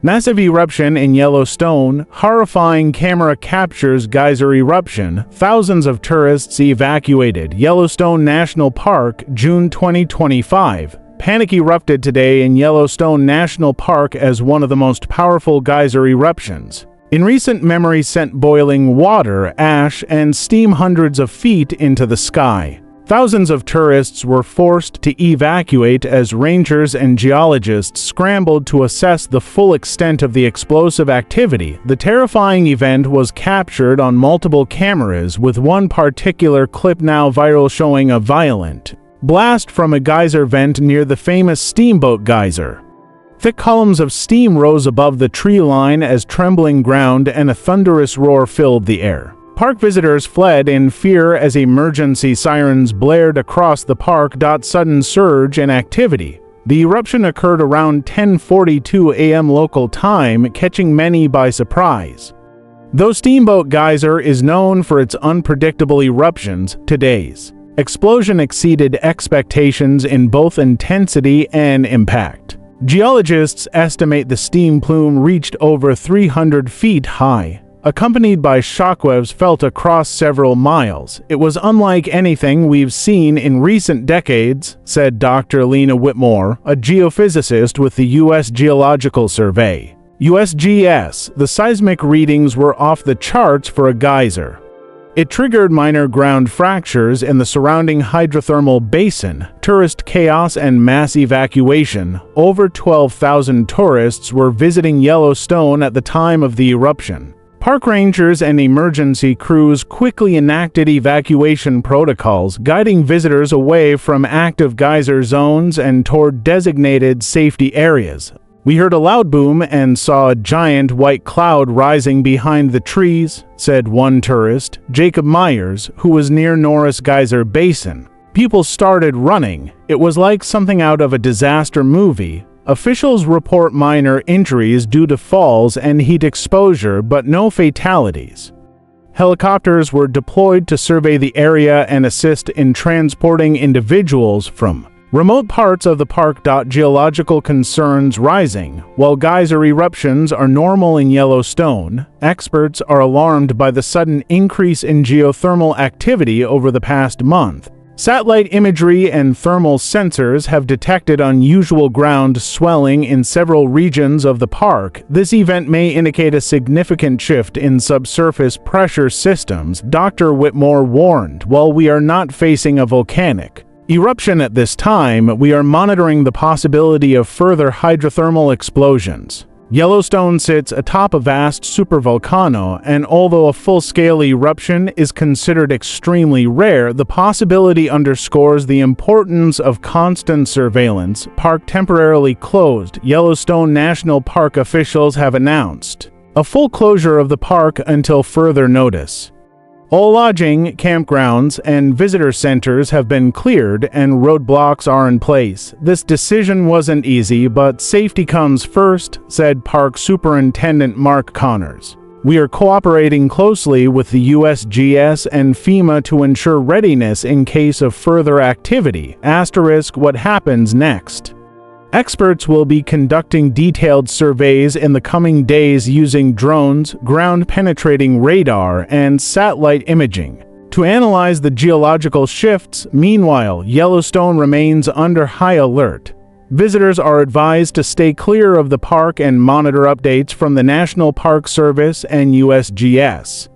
Massive eruption in Yellowstone. Horrifying camera captures geyser eruption. Thousands of tourists evacuated. Yellowstone National Park, June 2025. Panic erupted today in Yellowstone National Park as one of the most powerful geyser eruptions in recent memory sent boiling water, ash, and steam hundreds of feet into the sky. Thousands of tourists were forced to evacuate as rangers and geologists scrambled to assess the full extent of the explosive activity. The terrifying event was captured on multiple cameras, with one particular clip now viral showing a violent blast from a geyser vent near the famous Steamboat Geyser. Thick columns of steam rose above the tree line as trembling ground and a thunderous roar filled the air. Park visitors fled in fear as emergency sirens blared across the park. Sudden surge in activity. The eruption occurred around 10:42 a.m. local time, catching many by surprise. Though Steamboat Geyser is known for its unpredictable eruptions, today's explosion exceeded expectations in both intensity and impact. Geologists estimate the steam plume reached over 300 feet high, accompanied by shockwaves felt across several miles. It was unlike anything we've seen in recent decades, said Dr. Lena Whitmore, a geophysicist with the U.S. Geological Survey. USGS. The seismic readings were off the charts for a geyser. It triggered minor ground fractures in the surrounding hydrothermal basin, tourist chaos, and mass evacuation. Over 12,000 tourists were visiting Yellowstone at the time of the eruption. Park rangers and emergency crews quickly enacted evacuation protocols, guiding visitors away from active geyser zones and toward designated safety areas. We heard a loud boom and saw a giant white cloud rising behind the trees, said one tourist, Jacob Myers, who was near Norris Geyser Basin. People started running. It was like something out of a disaster movie. Officials report minor injuries due to falls and heat exposure, but no fatalities. Helicopters were deployed to survey the area and assist in transporting individuals from remote parts of the park. Geological concerns rising. While geyser eruptions are normal in Yellowstone, experts are alarmed by the sudden increase in geothermal activity over the past month. Satellite imagery and thermal sensors have detected unusual ground swelling in several regions of the park. This event may indicate a significant shift in subsurface pressure systems, Dr. Whitmore warned. While we are not facing a volcanic eruption at this time, we are monitoring the possibility of further hydrothermal explosions. Yellowstone sits atop a vast supervolcano, and although a full-scale eruption is considered extremely rare, the possibility underscores the importance of constant surveillance. Park temporarily closed. Yellowstone National Park officials have announced a full closure of the park until further notice. All lodging, campgrounds, and visitor centers have been cleared and roadblocks are in place. This decision wasn't easy, but safety comes first, said Park Superintendent Mark Connors. We are cooperating closely with the USGS and FEMA to ensure readiness in case of further activity. What happens next? Experts will be conducting detailed surveys in the coming days using drones, ground-penetrating radar, and satellite imaging to analyze the geological shifts. Meanwhile, Yellowstone remains under high alert. Visitors are advised to stay clear of the park and monitor updates from the National Park Service and USGS.